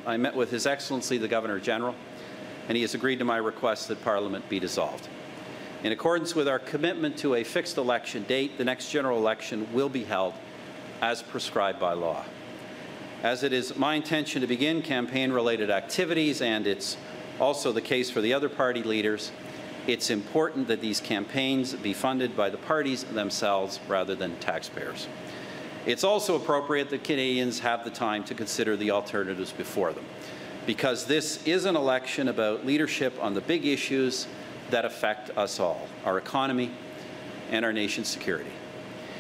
I met with His Excellency the Governor-General, and he has agreed to my request that Parliament be dissolved. In accordance with our commitment to a fixed election date, the next general election will be held as prescribed by law. As it is my intention to begin campaign-related activities, and it's also the case for the other party leaders, it's important that these campaigns be funded by the parties themselves rather than taxpayers. It's also appropriate that Canadians have the time to consider the alternatives before them, because this is an election about leadership on the big issues that affect us all, our economy and our nation's security.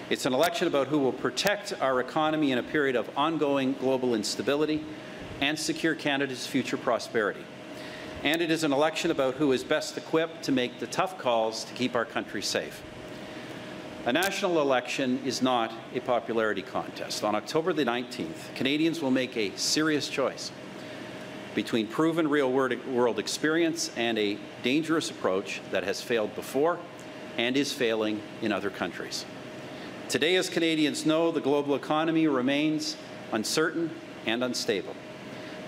It's an election about who will protect our economy in a period of ongoing global instability and secure Canada's future prosperity. And it is an election about who is best equipped to make the tough calls to keep our country safe. A national election is not a popularity contest. On October the 19th, Canadians will make a serious choice between proven real-world experience and a dangerous approach that has failed before and is failing in other countries. Today, as Canadians know, the global economy remains uncertain and unstable.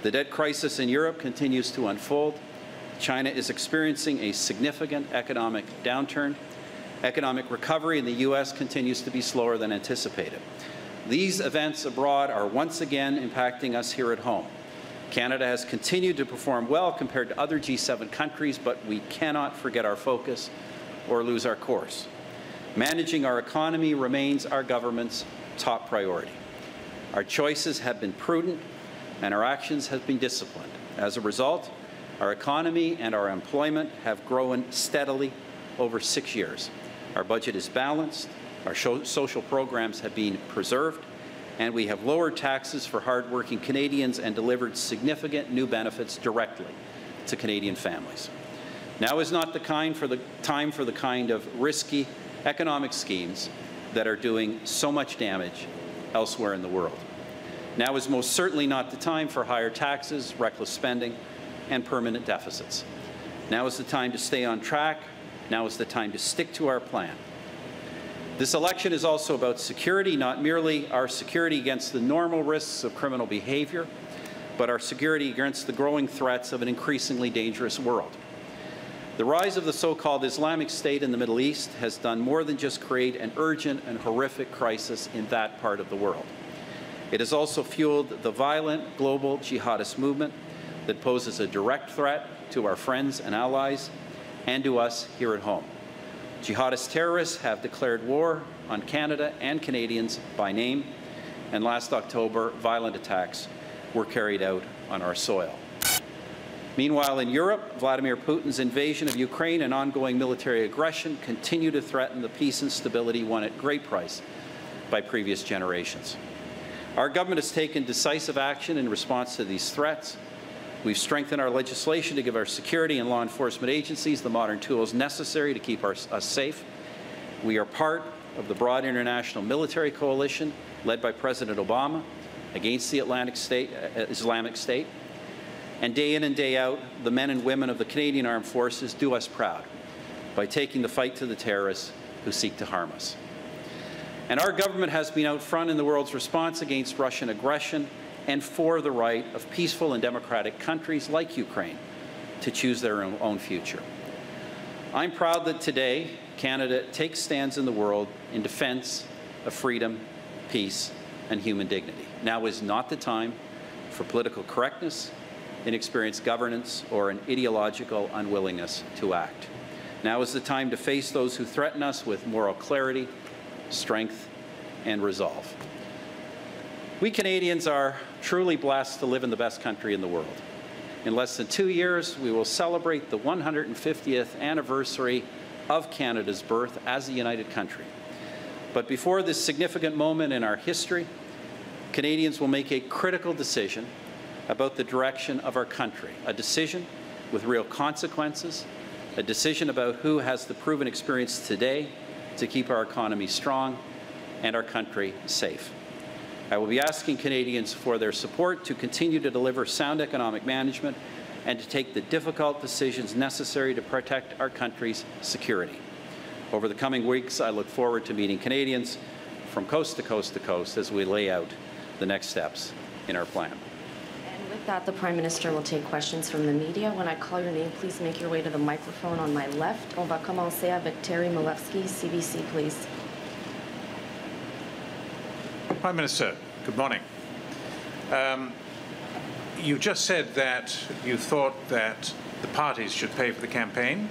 The debt crisis in Europe continues to unfold. China is experiencing a significant economic downturn. Economic recovery in the U.S. continues to be slower than anticipated. These events abroad are once again impacting us here at home. Canada has continued to perform well compared to other G7 countries, but we cannot forget our focus or lose our course. Managing our economy remains our government's top priority. Our choices have been prudent, and our actions have been disciplined. As a result, our economy and our employment have grown steadily over 6 years. Our budget is balanced, our social programs have been preserved, and we have lowered taxes for hard-working Canadians and delivered significant new benefits directly to Canadian families. Now is not the time for the kind of risky economic schemes that are doing so much damage elsewhere in the world. Now is most certainly not the time for higher taxes, reckless spending, and permanent deficits. Now is the time to stay on track. Now is the time to stick to our plan. This election is also about security, not merely our security against the normal risks of criminal behavior, but our security against the growing threats of an increasingly dangerous world. The rise of the so-called Islamic State in the Middle East has done more than just create an urgent and horrific crisis in that part of the world. It has also fueled the violent global jihadist movement that poses a direct threat to our friends and allies and to us here at home. Jihadist terrorists have declared war on Canada and Canadians by name, and last October, violent attacks were carried out on our soil. Meanwhile, in Europe, Vladimir Putin's invasion of Ukraine and ongoing military aggression continue to threaten the peace and stability won at great price by previous generations. Our government has taken decisive action in response to these threats. We've strengthened our legislation to give our security and law enforcement agencies the modern tools necessary to keep us safe. We are part of the broad international military coalition led by President Obama against the Islamic State. And day in and day out, the men and women of the Canadian Armed Forces do us proud by taking the fight to the terrorists who seek to harm us. And our government has been out front in the world's response against Russian aggression and for the right of peaceful and democratic countries like Ukraine to choose their own future. I'm proud that today Canada takes stands in the world in defense of freedom, peace, and human dignity. Now is not the time for political correctness, inexperienced governance, or an ideological unwillingness to act. Now is the time to face those who threaten us with moral clarity, strength, and resolve. We Canadians are truly blessed to live in the best country in the world. In less than 2 years, we will celebrate the 150th anniversary of Canada's birth as a united country. But before this significant moment in our history, Canadians will make a critical decision about the direction of our country, a decision with real consequences, a decision about who has the proven experience today to keep our economy strong and our country safe. I will be asking Canadians for their support to continue to deliver sound economic management and to take the difficult decisions necessary to protect our country's security. Over the coming weeks, I look forward to meeting Canadians from coast to coast to coast as we lay out the next steps in our plan. that, the Prime Minister will take questions from the media. When I call your name, please make your way to the microphone on my left. On va commencer avec Terry Milewski, CBC, please. Prime Minister, good morning. You just said that you thought that the parties should pay for the campaign,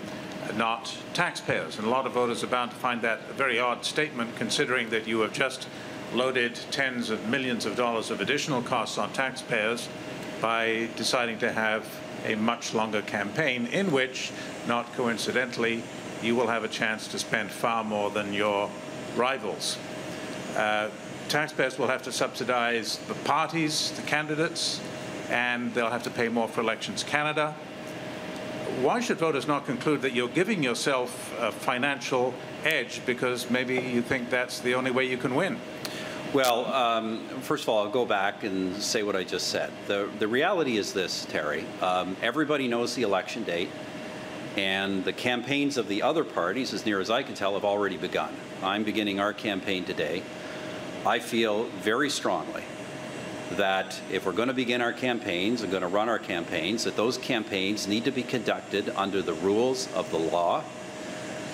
not taxpayers. And a lot of voters are bound to find that a very odd statement, considering that you have just loaded tens of millions of dollars of additional costs on taxpayers by deciding to have a much longer campaign in which, not coincidentally, you will have a chance to spend far more than your rivals. Taxpayers will have to subsidize the parties, the candidates, and they'll have to pay more for Elections Canada. Why should voters not conclude that you're giving yourself a financial edge because maybe you think that's the only way you can win? Well, first of all, I'll go back and say what I just said. The reality is this, Terry. Everybody knows the election date, and the campaigns of the other parties, as near as I can tell, have already begun. I'm beginning our campaign today. I feel very strongly that if we're going to begin our campaigns and going to run our campaigns, that those campaigns need to be conducted under the rules of the law,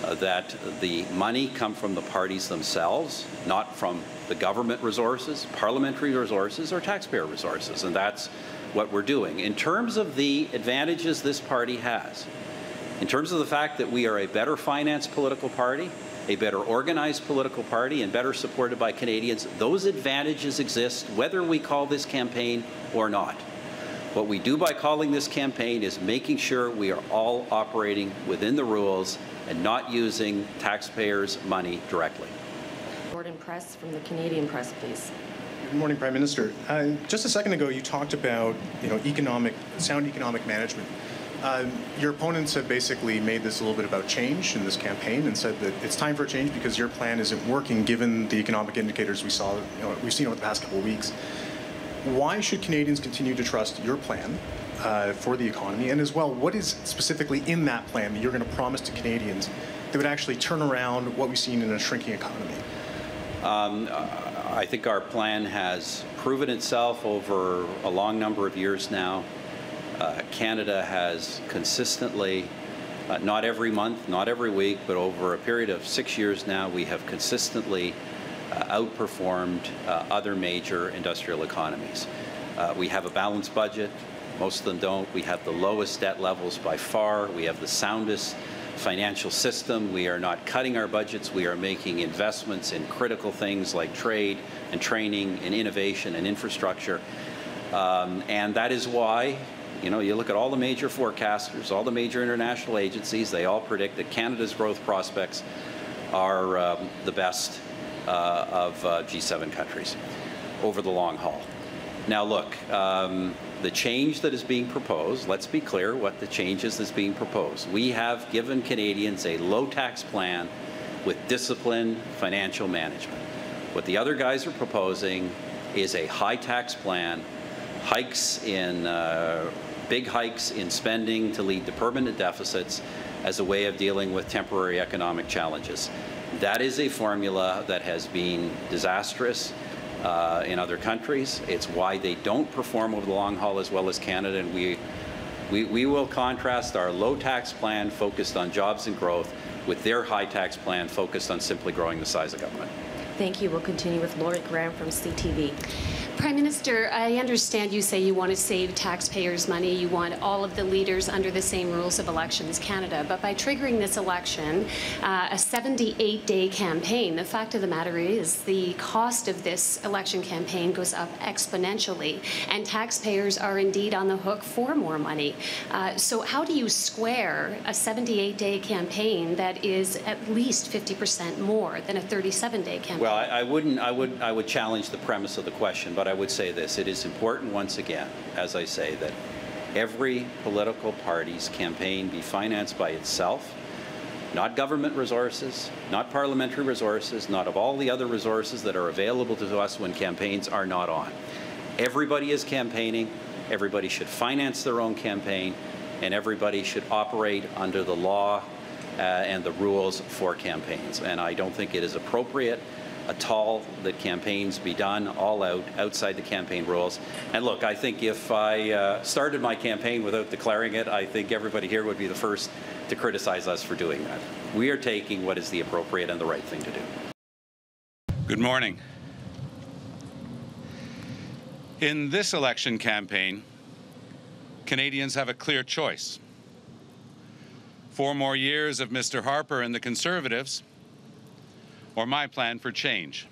that the money come from the parties themselves, not from the government resources, parliamentary resources, or taxpayer resources, and that's what we're doing. In terms of the advantages this party has, in terms of the fact that we are a better financed political party, a better organized political party, and better supported by Canadians, those advantages exist whether we call this campaign or not. What we do by calling this campaign is making sure we are all operating within the rules and not using taxpayers' money directly. Gordon Press from the Canadian Press, please. Good morning, Prime Minister. Just a second ago, you talked about sound economic management. Your opponents have basically made this a little bit about change in this campaign and said that it's time for a change because your plan isn't working given the economic indicators we've seen over the past couple of weeks. Why should Canadians continue to trust your plan for the economy? And as well, what is specifically in that plan that you're going to promise to Canadians that would actually turn around what we've seen in a shrinking economy? I think our plan has proven itself over a long number of years now. Canada has consistently, not every month, not every week, but over a period of 6 years now, we have consistently outperformed other major industrial economies. We have a balanced budget. Most of them don't. We have the lowest debt levels by far. We have the soundest financial system. We are not cutting our budgets. We are making investments in critical things like trade and training and innovation and infrastructure. And that is why, you look at all the major forecasters, all the major international agencies, they all predict that Canada's growth prospects are the best of G7 countries over the long haul. Now look, the change that is being proposed, let's be clear what the change is that's being proposed. We have given Canadians a low tax plan with disciplined financial management. What the other guys are proposing is a high tax plan, big hikes in spending to lead to permanent deficits as a way of dealing with temporary economic challenges. That is a formula that has been disastrous in other countries. It's why they don't perform over the long haul as well as Canada, and we will contrast our low tax plan focused on jobs and growth with their high tax plan focused on simply growing the size of government. Thank you. We'll continue with Laurie Graham from CTV. Prime Minister, I understand you say you want to save taxpayers' money. You want all of the leaders under the same rules of Elections Canada. But by triggering this election, a 78-day campaign, the fact of the matter is the cost of this election campaign goes up exponentially, and taxpayers are indeed on the hook for more money. So how do you square a 78-day campaign that is at least 50% more than a 37-day campaign? Well, I would challenge the premise of the question, but I would say this. It is important, once again, as I say, that every political party's campaign be financed by itself, not government resources, not parliamentary resources, not of all the other resources that are available to us when campaigns are not on. Everybody is campaigning, everybody should finance their own campaign, and everybody should operate under the law and the rules for campaigns. And I don't think it is appropriate a toll that campaigns be done all outside the campaign rules. And look, I think if I started my campaign without declaring it, I think everybody here would be the first to criticize us for doing that. We are taking what is the appropriate and the right thing to do. Good morning. In this election campaign, Canadians have a clear choice. 4 more years of Mr. Harper and the Conservatives, or my plan for change.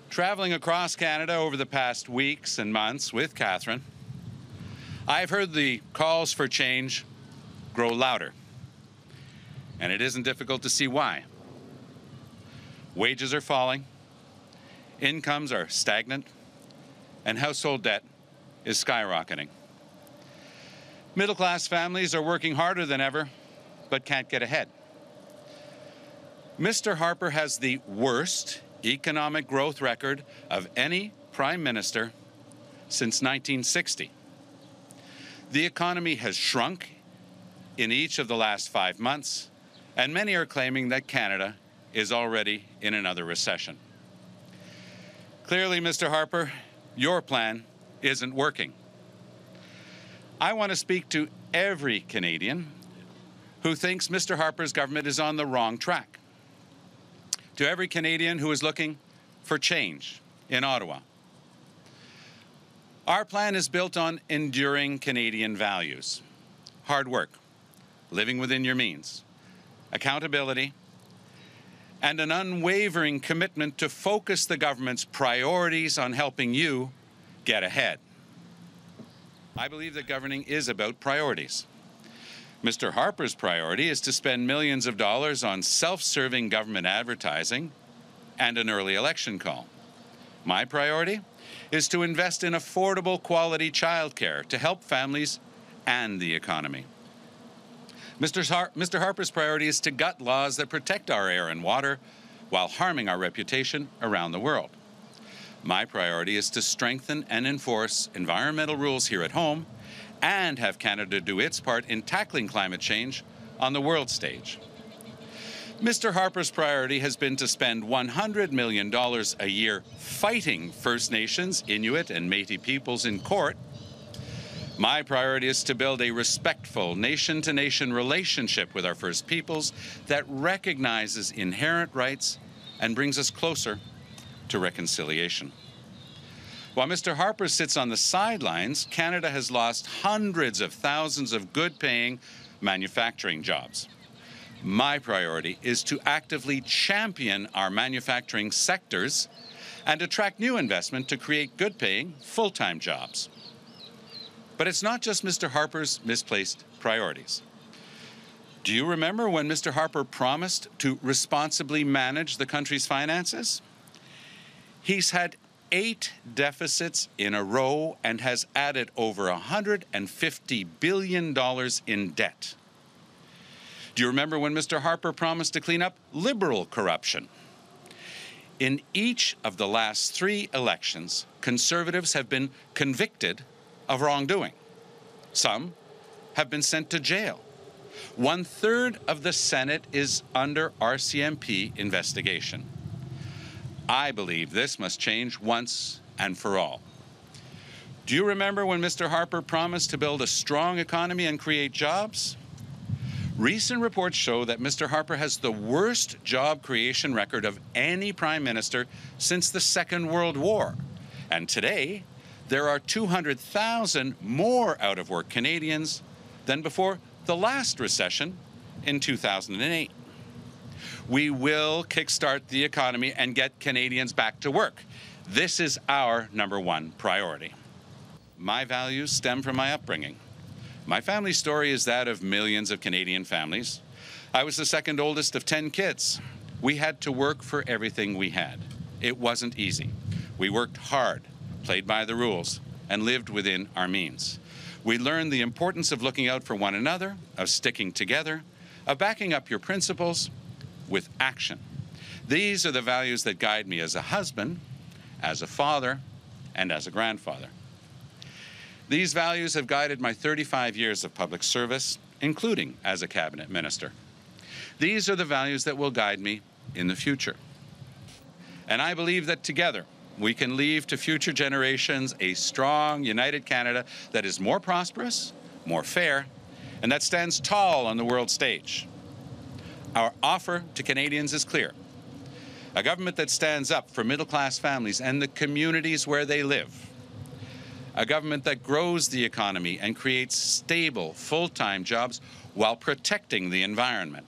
Traveling across Canada over the past weeks and months with Catherine, I've heard the calls for change grow louder, and it isn't difficult to see why. Wages are falling, incomes are stagnant, and household debt is skyrocketing. Middle-class families are working harder than ever, but can't get ahead. Mr. Harper has the worst economic growth record of any Prime Minister since 1960. The economy has shrunk in each of the last 5 months, and many are claiming that Canada is already in another recession. Clearly, Mr. Harper, your plan isn't working. I want to speak to every Canadian who thinks Mr. Harper's government is on the wrong track. To every Canadian who is looking for change in Ottawa. Our plan is built on enduring Canadian values: hard work, living within your means, accountability, and an unwavering commitment to focus the government's priorities on helping you get ahead. I believe that governing is about priorities. Mr. Harper's priority is to spend millions of dollars on self-serving government advertising and an early election call. My priority is to invest in affordable quality childcare to help families and the economy. Mr. Harper's priority is to gut laws that protect our air and water while harming our reputation around the world. My priority is to strengthen and enforce environmental rules here at home and have Canada do its part in tackling climate change on the world stage. Mr. Harper's priority has been to spend $100 million a year fighting First Nations, Inuit, and Métis peoples in court. My priority is to build a respectful nation-to-nation relationship with our First Peoples that recognizes inherent rights and brings us closer to reconciliation. While Mr. Harper sits on the sidelines, Canada has lost hundreds of thousands of good-paying manufacturing jobs. My priority is to actively champion our manufacturing sectors and attract new investment to create good-paying, full-time jobs. But it's not just Mr. Harper's misplaced priorities. Do you remember when Mr. Harper promised to responsibly manage the country's finances? He's had 8 deficits in a row and has added over $150 billion in debt. Do you remember when Mr. Harper promised to clean up Liberal corruption? In each of the last 3 elections, Conservatives have been convicted of wrongdoing. Some have been sent to jail. 1/3 of the Senate is under RCMP investigation. I believe this must change once and for all. Do you remember when Mr. Harper promised to build a strong economy and create jobs? Recent reports show that Mr. Harper has the worst job creation record of any Prime Minister since the Second World War. And today, there are 200,000 more out-of-work Canadians than before the last recession in 2008. We will kickstart the economy and get Canadians back to work. This is our #1 priority. My values stem from my upbringing. My family story is that of millions of Canadian families. I was the second oldest of 10 kids. We had to work for everything we had. It wasn't easy. We worked hard, played by the rules, and lived within our means. We learned the importance of looking out for one another, of sticking together, of backing up your principles with action. These are the values that guide me as a husband, as a father, and as a grandfather. These values have guided my 35 years of public service, including as a cabinet minister. These are the values that will guide me in the future. And I believe that together we can leave to future generations a strong, united Canada that is more prosperous, more fair, and that stands tall on the world stage. Our offer to Canadians is clear. A government that stands up for middle-class families and the communities where they live. A government that grows the economy and creates stable, full-time jobs while protecting the environment.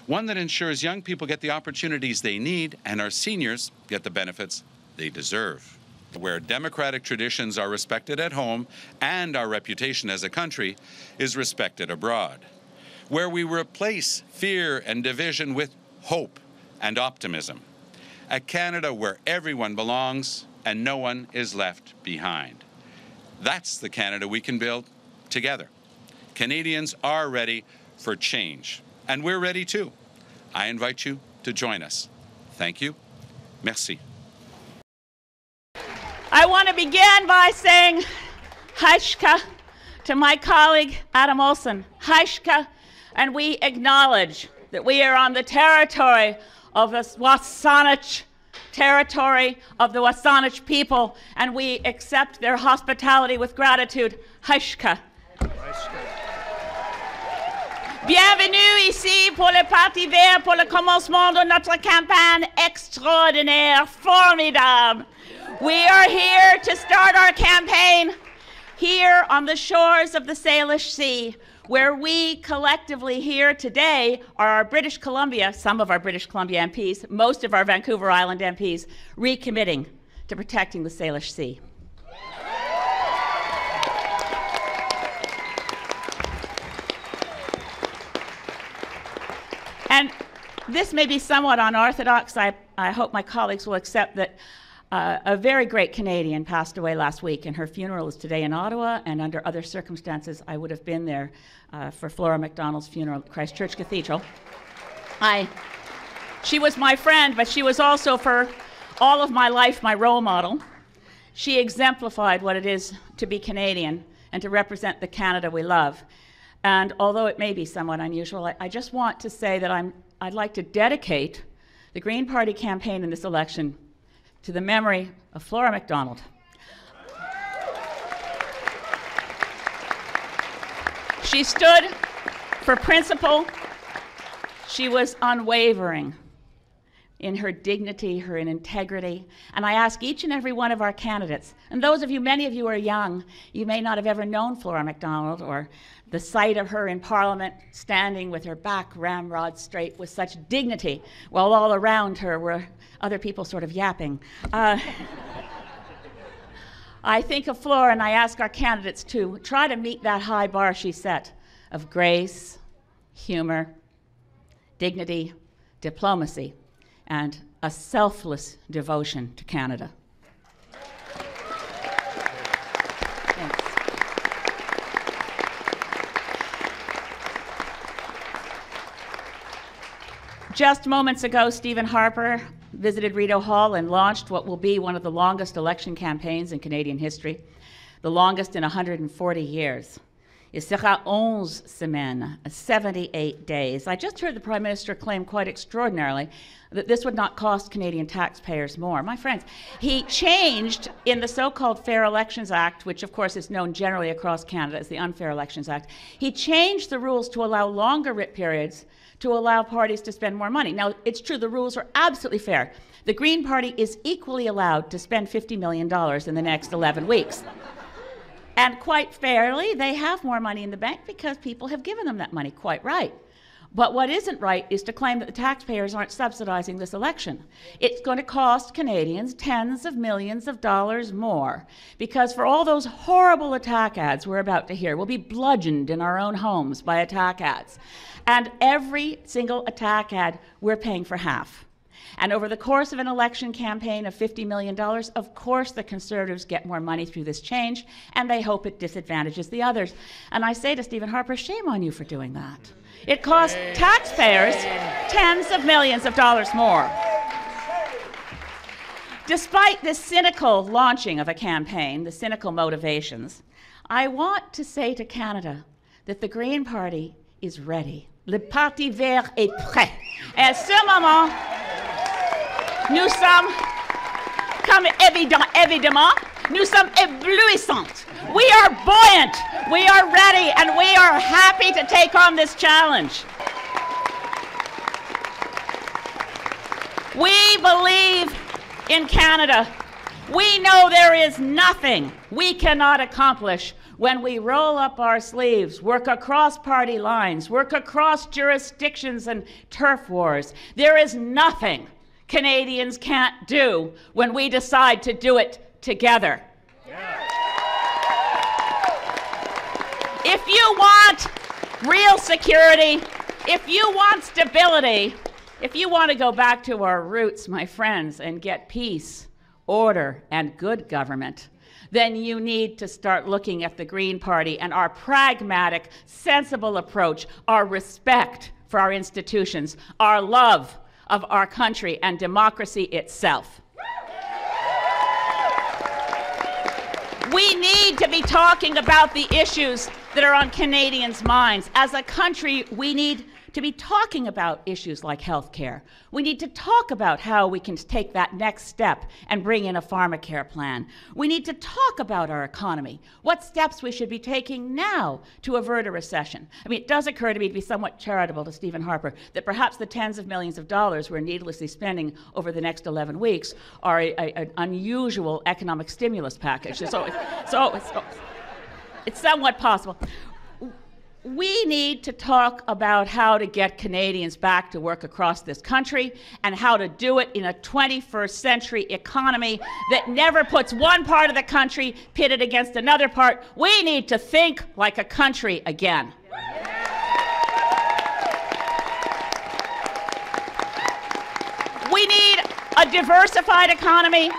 One that ensures young people get the opportunities they need and our seniors get the benefits they deserve. Where democratic traditions are respected at home and our reputation as a country is respected abroad. Where we replace fear and division with hope and optimism. A Canada where everyone belongs and no one is left behind. That's the Canada we can build together. Canadians are ready for change, and we're ready too. I invite you to join us. Thank you. Merci. I want to begin by saying Haishka to my colleague Adam Olsen. Haishka, and we acknowledge that we are on the territory of the Wassanich territory of the Wassanich people, and we accept their hospitality with gratitude. Haishka. Bienvenue ici pour le Parti Vert pour le commencement de notre campagne extraordinaire, formidable. We are here to start our campaign here on the shores of the Salish Sea, where we collectively here today are our British Columbia, some of our British Columbia MPs, most of our Vancouver Island MPs, recommitting to protecting the Salish Sea. And this may be somewhat unorthodox. I hope my colleagues will accept that a very great Canadian passed away last week, and her funeral is today in Ottawa, and under other circumstances, I would have been there for Flora MacDonald's funeral at Christchurch Cathedral. She was my friend, but she was also, for all of my life, my role model. She exemplified what it is to be Canadian and to represent the Canada we love. And although it may be somewhat unusual, I just want to say that I'd like to dedicate the Green Party campaign in this election to the memory of Flora MacDonald. She stood for principle. She was unwavering in her dignity, her integrity. And I ask each and every one of our candidates, and those of you, many of you are young, you may not have ever known Flora MacDonald or the sight of her in Parliament standing with her back ramrod straight with such dignity, while all around her were other people sort of yapping. I think of Flora, and I ask our candidates to try to meet that high bar she set of grace, humor, dignity, diplomacy, and a selfless devotion to Canada. Thanks. Just moments ago, Stephen Harper visited Rideau Hall and launched what will be one of the longest election campaigns in Canadian history, the longest in 140 years. Il sera 11 semaines, 78 days. I just heard the Prime Minister claim quite extraordinarily that this would not cost Canadian taxpayers more. My friends, he changed in the so-called Fair Elections Act, which of course is known generally across Canada as the Unfair Elections Act, he changed the rules to allow longer writ periods to allow parties to spend more money. Now, it's true, the rules are absolutely fair. The Green Party is equally allowed to spend $50 million in the next 11 weeks. And quite fairly, they have more money in the bank because people have given them that money, quite right. But what isn't right is to claim that the taxpayers aren't subsidizing this election. It's going to cost Canadians tens of millions of dollars more, because for all those horrible attack ads we're about to hear, we'll be bludgeoned in our own homes by attack ads. And every single attack ad, we're paying for half. And over the course of an election campaign of $50 million, of course the Conservatives get more money through this change, and they hope it disadvantages the others. And I say to Stephen Harper, shame on you for doing that. It costs taxpayers tens of millions of dollars more. Despite this cynical launching of a campaign, the cynical motivations, I want to say to Canada that the Green Party is ready. Le Parti Vert est prêt. Et à ce moment, Nous sommes, comme évidemment, nous sommes éblouissantes. We are buoyant, we are ready, and we are happy to take on this challenge. We believe in Canada. We know there is nothing we cannot accomplish when we roll up our sleeves, work across party lines, work across jurisdictions and turf wars. There is nothing Canadians can't do when we decide to do it together. If you want real security, if you want stability, if you want to go back to our roots, my friends, and get peace, order, and good government, then you need to start looking at the Green Party and our pragmatic, sensible approach, our respect for our institutions, our love of our country and democracy itself. We need to be talking about the issues that are on Canadians' minds. As a country, we need to be talking about issues like health care. We need to talk about how we can take that next step and bring in a pharmacare plan. We need to talk about our economy, what steps we should be taking now to avert a recession. I mean, it does occur to me to be somewhat charitable to Stephen Harper that perhaps the tens of millions of dollars we're needlessly spending over the next 11 weeks are an unusual economic stimulus package. So it's somewhat possible. We need to talk about how to get Canadians back to work across this country and how to do it in a 21st century economy that never puts one part of the country pitted against another part. We need to think like a country again. We need a diversified economy.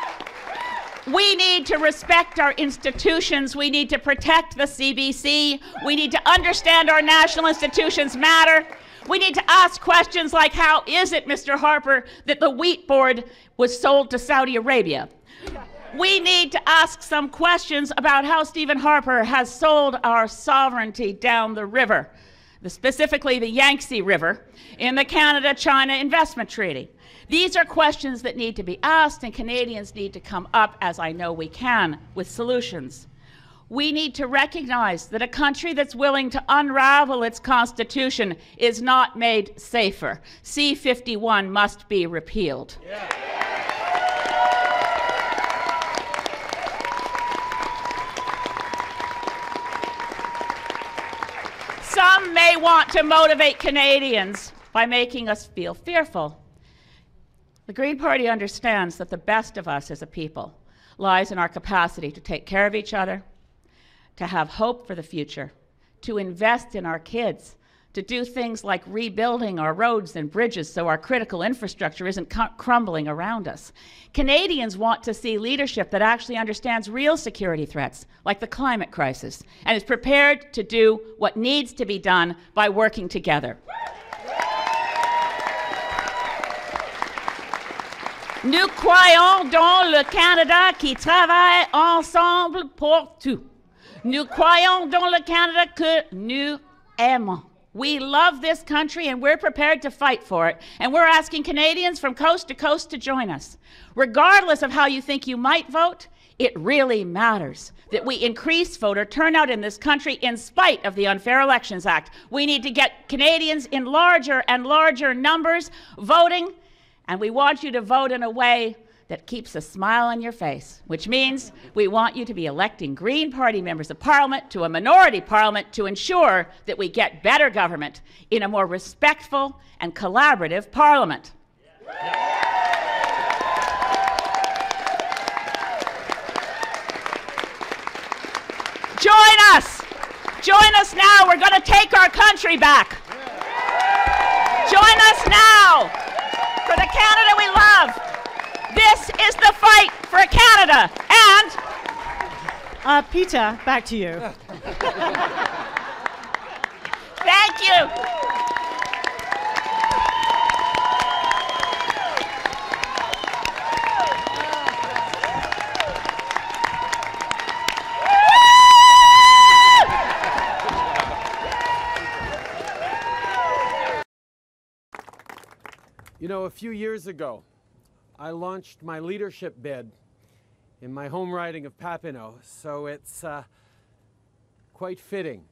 We need to respect our institutions. We need to protect the CBC. We need to understand our national institutions matter. We need to ask questions like, how is it, Mr. Harper, that the wheat board was sold to Saudi Arabia? We need to ask some questions about how Stephen Harper has sold our sovereignty down the river, specifically the Yangtze River, in the Canada-China Investment Treaty. These are questions that need to be asked, and Canadians need to come up, as I know we can, with solutions. We need to recognize that a country that's willing to unravel its constitution is not made safer. C-51 must be repealed. Yeah. Some may want to motivate Canadians by making us feel fearful. The Green Party understands that the best of us as a people lies in our capacity to take care of each other, to have hope for the future, to invest in our kids, to do things like rebuilding our roads and bridges so our critical infrastructure isn't crumbling around us. Canadians want to see leadership that actually understands real security threats, like the climate crisis, and is prepared to do what needs to be done by working together. Nous croyons dans le Canada qui travaille ensemble pour tout. Nous croyons dans le Canada que nous aimons. We love this country and we're prepared to fight for it. And we're asking Canadians from coast to coast to join us. Regardless of how you think you might vote, it really matters that we increase voter turnout in this country in spite of the Unfair Elections Act. We need to get Canadians in larger and larger numbers voting. And we want you to vote in a way that keeps a smile on your face, which means we want you to be electing Green Party members of Parliament to a minority Parliament to ensure that we get better government in a more respectful and collaborative Parliament. Join us! Join us now! We're going to take our country back! Join us now! For the Canada we love. This is the fight for Canada. And Peter, back to you. Thank you. You know, a few years ago, I launched my leadership bid in my home riding of Papineau, so it's quite fitting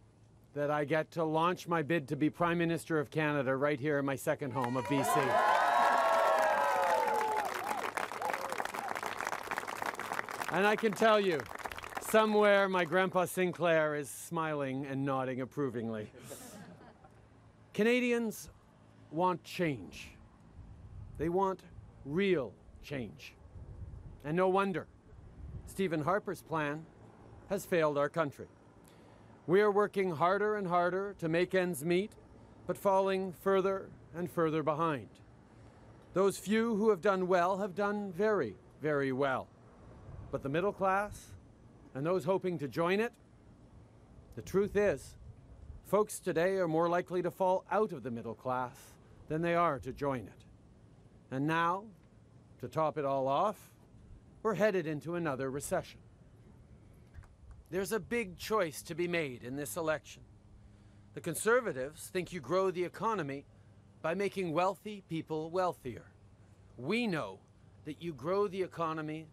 that I get to launch my bid to be Prime Minister of Canada right here in my second home of BC. And I can tell you, somewhere my Grandpa Sinclair is smiling and nodding approvingly. Canadians want change. They want real change. And no wonder. Stephen Harper's plan has failed our country. We are working harder and harder to make ends meet, but falling further and further behind. Those few who have done well have done very, very well. But the middle class and those hoping to join it, the truth is, folks today are more likely to fall out of the middle class than they are to join it. And now, to top it all off, we're headed into another recession. There's a big choice to be made in this election. The Conservatives think you grow the economy by making wealthy people wealthier. We know that you grow the economy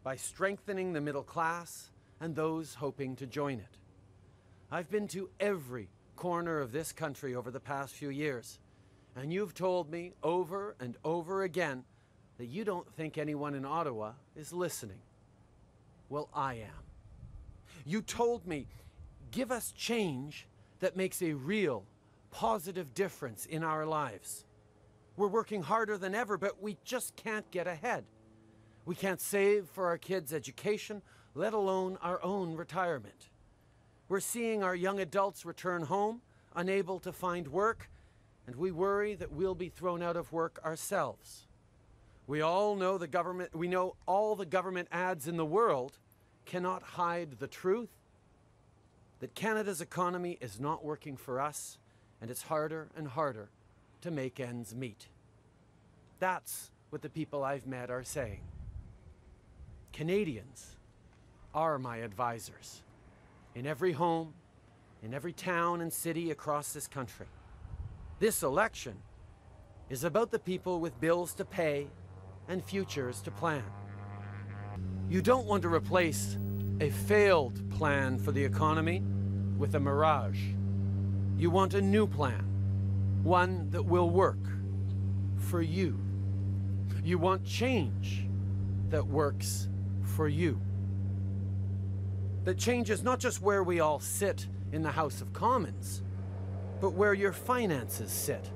by strengthening the middle class and those hoping to join it. I've been to every corner of this country over the past few years, and you've told me over and over again that you don't think anyone in Ottawa is listening. Well, I am. You told me, give us change that makes a real, positive difference in our lives. We're working harder than ever, but we just can't get ahead. We can't save for our kids' education, let alone our own retirement. We're seeing our young adults return home, unable to find work, and we worry that we'll be thrown out of work ourselves. We know all the government ads in the world cannot hide the truth that Canada's economy is not working for us, and it's harder and harder to make ends meet. That's what the people I've met are saying. Canadians are my advisors in every home, in every town and city across this country. This election is about the people with bills to pay and futures to plan. You don't want to replace a failed plan for the economy with a mirage. You want a new plan, one that will work for you. You want change that works for you. That changes not just where we all sit in the House of Commons, but where your finances sit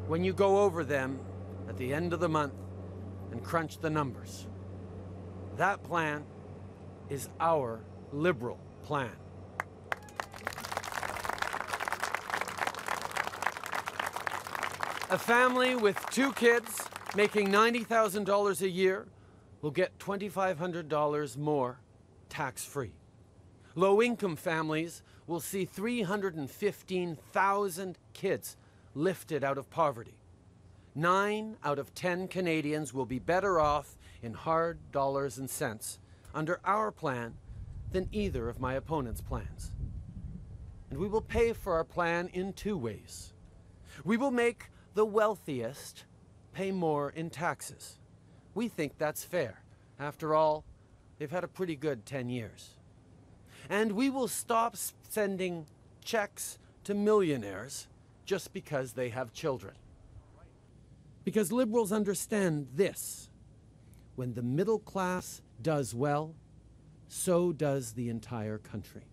when you go over them at the end of the month and crunch the numbers. That plan is our Liberal plan. A family with 2 kids making $90,000 a year will get $2,500 more tax-free. Low-income families will see 315,000 kids lifted out of poverty. 9 out of 10 Canadians will be better off in hard dollars and cents under our plan than either of my opponent's plans. And we will pay for our plan in 2 ways. We will make the wealthiest pay more in taxes. We think that's fair. After all, they've had a pretty good 10 years. And we will stop sending checks to millionaires just because they have children. Because Liberals understand this: when the middle class does well, so does the entire country.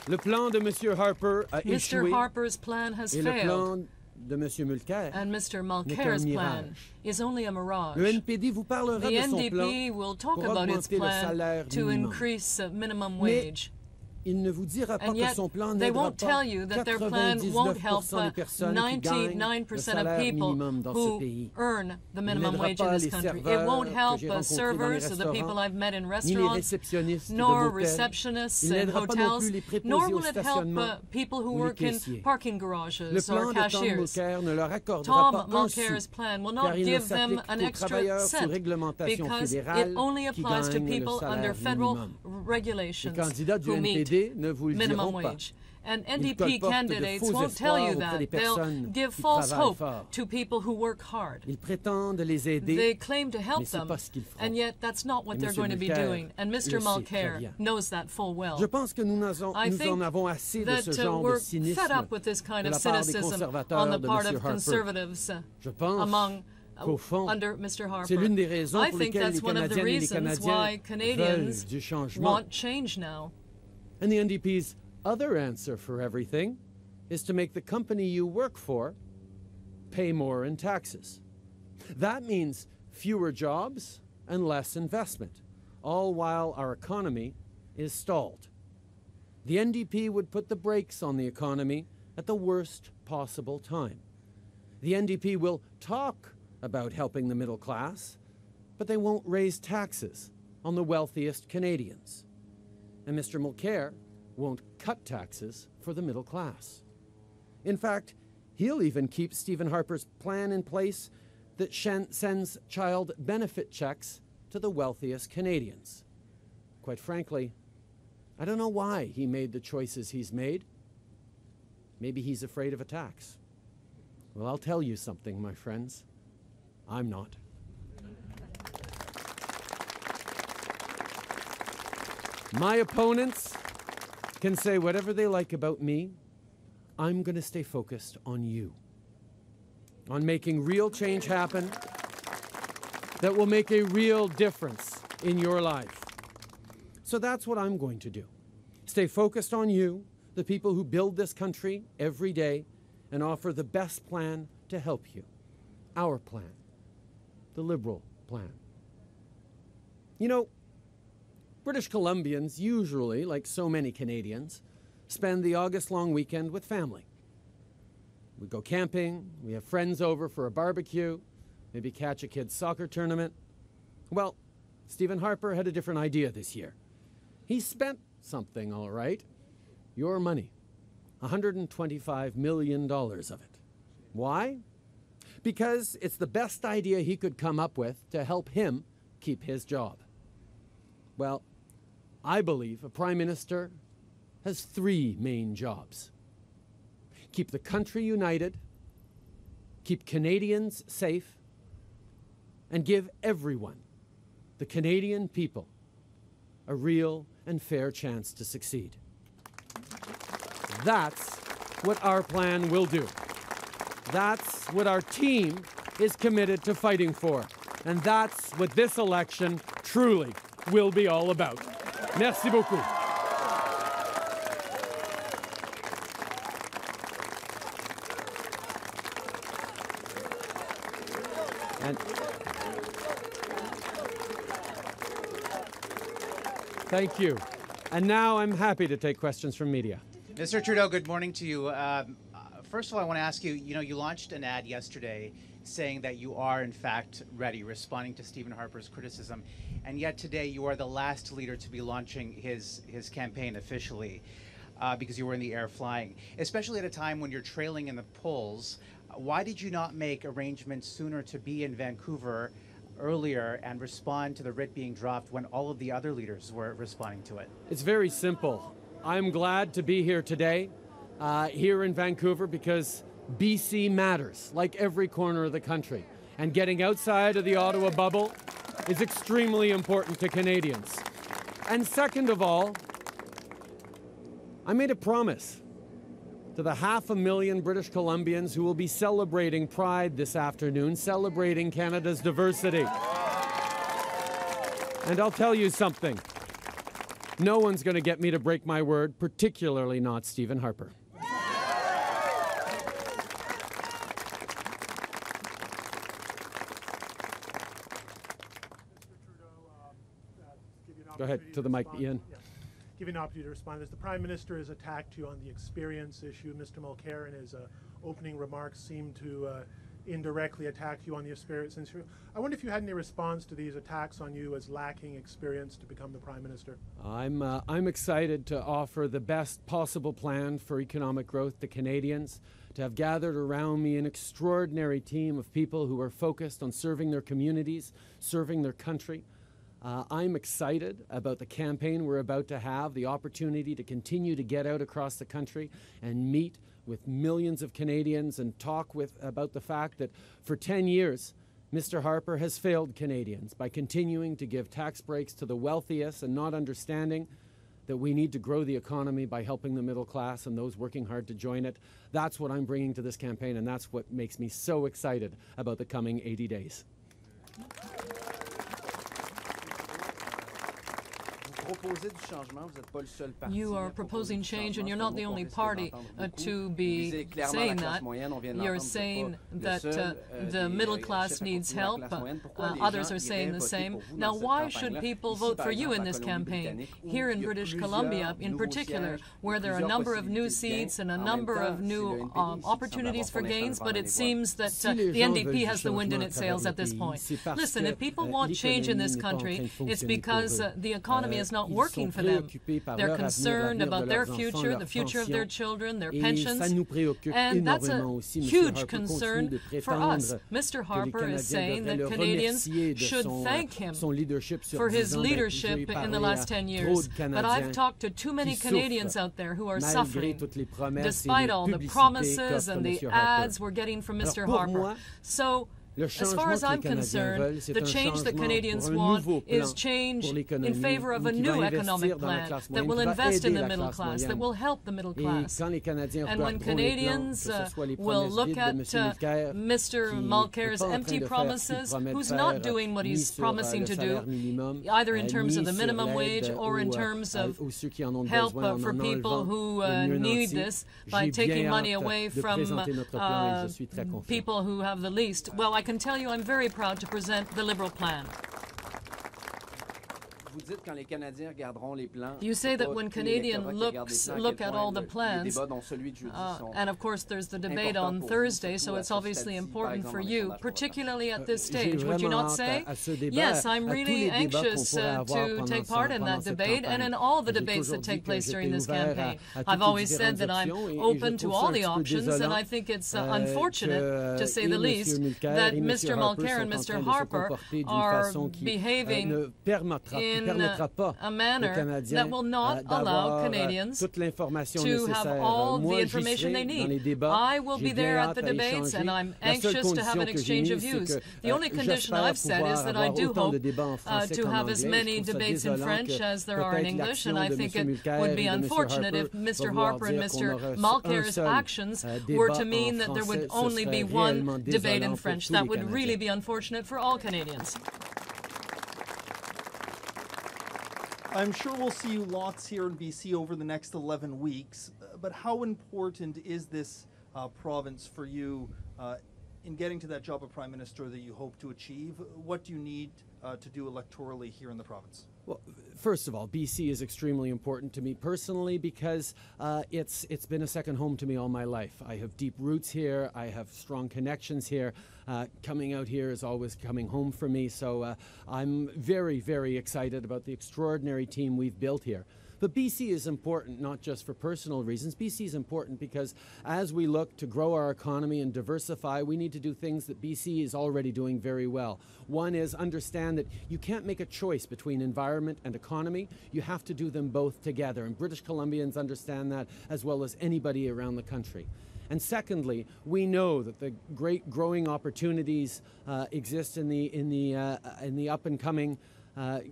Le plan de Monsieur Harper a échoué. Mr. Harper's plan has et failed. Le plan de Monsieur Mulcair and Mr. Mulcair's plan is only a mirage. Le NPD vous parlera the de son NDP plan will talk pour about its augmenter le plan salaire to minimum. increase minimum wage. Il ne vous dira pas And que yet, son plan they n'aidera won't pas tell you that their plan won't help 99% des personnes qui gagnent le 99% of salaire people minimum dans ce who pays. earn the Il minimum n'aidera wage in pas this les country. It serveurs won't help que j'ai rencontrés dans les servers, or the restaurants, people I've met in ni les restaurants, réceptionnistes de nor motel. receptionists Il in n'aidera pas non hotels, plus les préposés nor au will it help stationnement people who ou les work in caissiers. parking Le garages plan or de Tom cashiers. Mulcair ne leur accordera Tom pas un Mulcair's sou, plan will car not il ne give them s'applique an qu'aux extra travailleurs sous cent réglementation because fédérale it only qui applies to gagnent le people under salaire federal minimum. Les regulations candidats du who meet NPD ne vous le minimum diront pas, wage. And Ils NDP colportent de candidates faux won't tell you espoirs auprès des that. They'll personnes give qui false travaillent hope fort. to people who work hard. Ils prétendent les aider, They claim to help mais c'est them, pas ce qu'ils feront. and yet that's not what Et they're Monsieur going to be Mulcair doing. And le Mr. sait très Mulcair bien. knows that full well. Je pense que nous I en think avons assez de that ce genre de we're cynisme fed up with this kind de of la part des cynicism conservateurs on the de part Monsieur of Harper. conservatives Je pense among qu'au fond, under Mr. Harper. c'est l'une des raisons I pour think lesquelles that's les one of the Canadiennes et les reasons Canadiens why Canadians veulent du changement. want change now. And the NDP's other answer for everything is to make the company you work for pay more in taxes. That means fewer jobs and less investment, all while our economy is stalled. The NDP would put the brakes on the economy at the worst possible time. The NDP will talk about helping the middle class, but they won't raise taxes on the wealthiest Canadians. And Mr. Mulcair won't cut taxes for the middle class. In fact, he'll even keep Stephen Harper's plan in place that sends child benefit checks to the wealthiest Canadians. Quite frankly, I don't know why he made the choices he's made. Maybe he's afraid of a tax. Well, I'll tell you something, my friends. I'm not. My opponents can say whatever they like about me. I'm going to stay focused on you, on making real change happen that will make a real difference in your life. So that's what I'm going to do. Stay focused on you, the people who build this country every day, and offer the best plan to help you. Our plan, the Liberal plan. You know, British Columbians usually, like so many Canadians, spend the August long weekend with family. We go camping, we have friends over for a barbecue, maybe catch a kid's soccer tournament. Well, Stephen Harper had a different idea this year. He spent something, all right. Your money. $125 million of it. Why? Because it's the best idea he could come up with to help him keep his job. Well, I believe a prime minister has three main jobs. Keep the country united, keep Canadians safe, and give everyone, the Canadian people, a real and fair chance to succeed. That's what our plan will do. That's what our team is committed to fighting for. And that's what this election truly will be all about. Merci beaucoup. And thank you. And now I'm happy to take questions from media. Mr. Trudeau, good morning to you. First of all, I want to ask you, you launched an ad yesterday saying that you are, in fact, ready, responding to Stephen Harper's criticism. And yet today you are the last leader to be launching his campaign officially because you were in the air flying, especially at a time when you're trailing in the polls. Why did you not make arrangements sooner to be in Vancouver earlier and respond to the writ being dropped when all of the other leaders were responding to it? It's very simple. I'm glad to be here today, here in Vancouver, because BC matters, like every corner of the country. And getting outside of the Ottawa bubble is extremely important to Canadians. And second of all, I made a promise to the 500,000 British Columbians who will be celebrating Pride this afternoon, celebrating Canada's diversity. And I'll tell you something. No one's going to get me to break my word, particularly not Stephen Harper. Go ahead to the mic, Ian. Yeah. Give you an opportunity to respond. As the Prime Minister has attacked you on the experience issue, Mr. Mulcair in his opening remarks seemed to indirectly attack you on the experience issue. I wonder if you had any response to these attacks on you as lacking experience to become the Prime Minister. I'm excited to offer the best possible plan for economic growth to Canadians, to have gathered around me an extraordinary team of people who are focused on serving their communities, serving their country. I'm excited about the campaign we're about to have, the opportunity to continue to get out across the country and meet with millions of Canadians and talk about the fact that for 10 years, Mr. Harper has failed Canadians by continuing to give tax breaks to the wealthiest and not understanding that we need to grow the economy by helping the middle class and those working hard to join it. That's what I'm bringing to this campaign, and that's what makes me so excited about the coming 80 days. You are proposing change, and you're not the only party to be saying that. You're saying that the middle class needs help. Others are saying the same. Now, why should people vote for you in this campaign? Here in British Columbia, in particular, where there are a number of new seats and a number of new opportunities for gains, but it seems that the NDP has the wind in its sails at this point. Listen, if people want change in this country, it's because the economy is not working for them. They're concerned about their future, the future of their children, their pensions, and that's a huge concern for us. Mr. Harper is saying that Canadians should thank him for his leadership in the last 10 years. But I've talked to too many Canadians out there who are suffering despite all the promises and the ads we're getting from Mr. Harper. So, as far as I'm concerned, the change that Canadians want is change in favor of a new economic plan that will invest in the middle class, that will help the middle class. And when Canadians will look at Mr. Mulcair's empty promises, who's not doing what he's promising to do, either in terms of the minimum wage or in terms of help for people who need this by taking money away from people who have the least. Well, I can tell you I'm very proud to present the Liberal plan. You say that when Canadians look at all the plans, and of course there's the debate on Thursday, so it's obviously important for you, particularly at this stage. Would you not say? Yes, I'm really anxious to take part in that debate and in all the debates that take place during this campaign. I've always said that I'm open to all the options, and I think it's unfortunate, to say the least, that Mr. Mulcair and Mr. Harper are behaving in a manner that will not allow Canadians to have all the information they need. I will be there at the debates, and I'm anxious to have an exchange of views. The only condition I've set is that I do hope to have as many debates in French as there are in English, and I think it would be unfortunate if Mr. Harper and Mr. Mulcair's actions were to mean that there would only be one debate in French. That would really be unfortunate for all Canadians. I'm sure we'll see you lots here in BC over the next 11 weeks, but how important is this province for you in getting to that job of Prime Minister that you hope to achieve? What do you need to do electorally here in the province? Well, first of all, BC is extremely important to me personally because it's been a second home to me all my life. I have deep roots here. I have strong connections here. Coming out here is always coming home for me. So I'm very, very excited about the extraordinary team we've built here. But BC is important not just for personal reasons. BC is important because as we look to grow our economy and diversify, we need to do things that BC is already doing very well. One is understand that you can't make a choice between environment and economy. You have to do them both together. And British Columbians understand that as well as anybody around the country. And secondly, we know that the great growing opportunities exist in the up and coming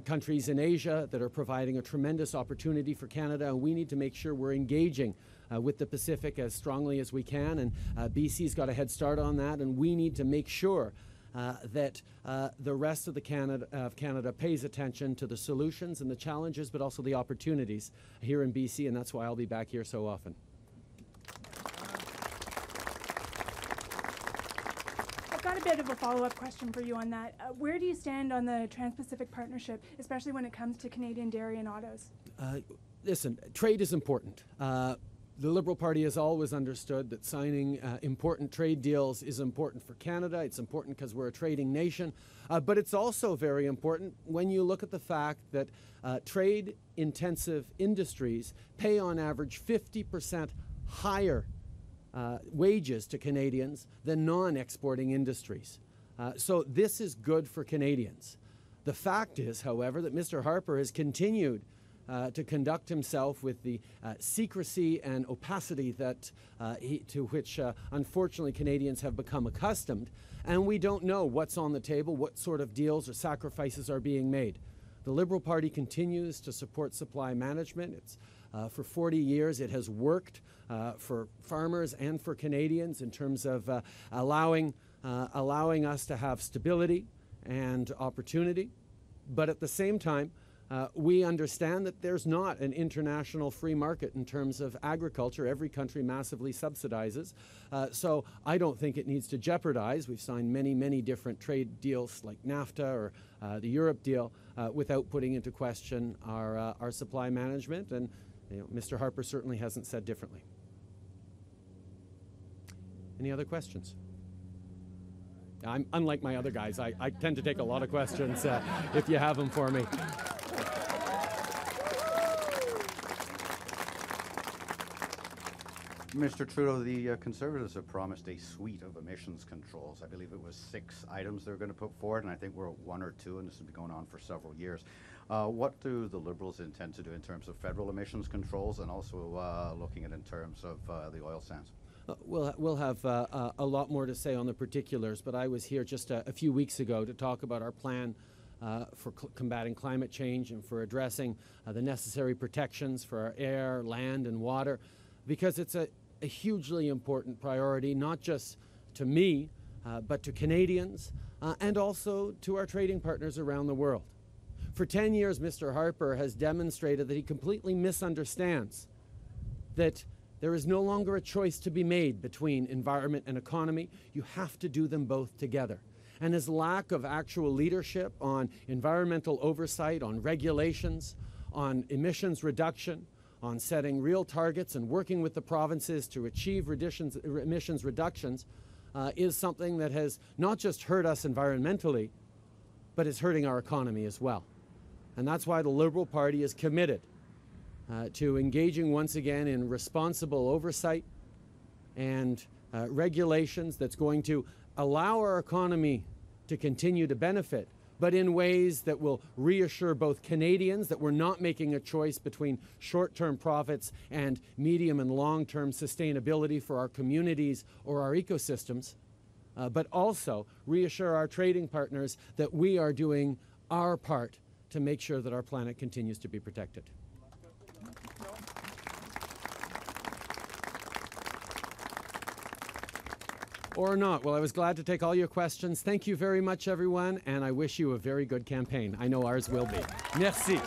countries in Asia that are providing a tremendous opportunity for Canada, and we need to make sure we're engaging with the Pacific as strongly as we can, and BC's got a head start on that, and we need to make sure that the rest of Canada pays attention to the solutions and the challenges, but also the opportunities here in BC, and that's why I'll be back here so often. Got a bit of a follow-up question for you on that. Where do you stand on the Trans-Pacific Partnership, especially when it comes to Canadian dairy and autos? Listen, trade is important. The Liberal Party has always understood that signing important trade deals is important for Canada. It's important because we're a trading nation. But it's also very important when you look at the fact that trade-intensive industries pay on average 50% higher wages to Canadians than non-exporting industries. So this is good for Canadians. The fact is, however, that Mr. Harper has continued to conduct himself with the secrecy and opacity that to which, unfortunately, Canadians have become accustomed, and we don't know what's on the table, what sort of deals or sacrifices are being made. The Liberal Party continues to support supply management. It's, for 40 years, it has worked for farmers and for Canadians in terms of allowing us to have stability and opportunity. But at the same time, we understand that there's not an international free market in terms of agriculture. Every country massively subsidizes. So I don't think it needs to jeopardize. We've signed many, many different trade deals like NAFTA or the Europe deal without putting into question our supply management. And Mr. Harper certainly hasn't said differently. Any other questions? I'm unlike my other guys. I tend to take a lot of questions if you have them for me. Mr. Trudeau, the Conservatives have promised a suite of emissions controls. I believe it was 6 items they're going to put forward, and I think we're at 1 or 2, and this has been going on for several years. What do the Liberals intend to do in terms of federal emissions controls, and also looking at in terms of the oil sands? We'll have a lot more to say on the particulars, but I was here just a few weeks ago to talk about our plan for combating climate change and for addressing the necessary protections for our air, land, and water, because it's a hugely important priority, not just to me, but to Canadians and also to our trading partners around the world. For 10 years, Mr. Harper has demonstrated that he completely misunderstands that there is no longer a choice to be made between environment and economy. You have to do them both together. And his lack of actual leadership on environmental oversight, on regulations, on emissions reduction, on setting real targets and working with the provinces to achieve emissions reductions is something that has not just hurt us environmentally, but is hurting our economy as well. And that's why the Liberal Party is committed to engaging once again in responsible oversight and regulations that's going to allow our economy to continue to benefit, but in ways that will reassure both Canadians that we're not making a choice between short-term profits and medium and long-term sustainability for our communities or our ecosystems, but also reassure our trading partners that we are doing our part to make sure that our planet continues to be protected. Or not. Well, I was glad to take all your questions. Thank you very much, everyone, and I wish you a very good campaign. I know ours will be. Merci.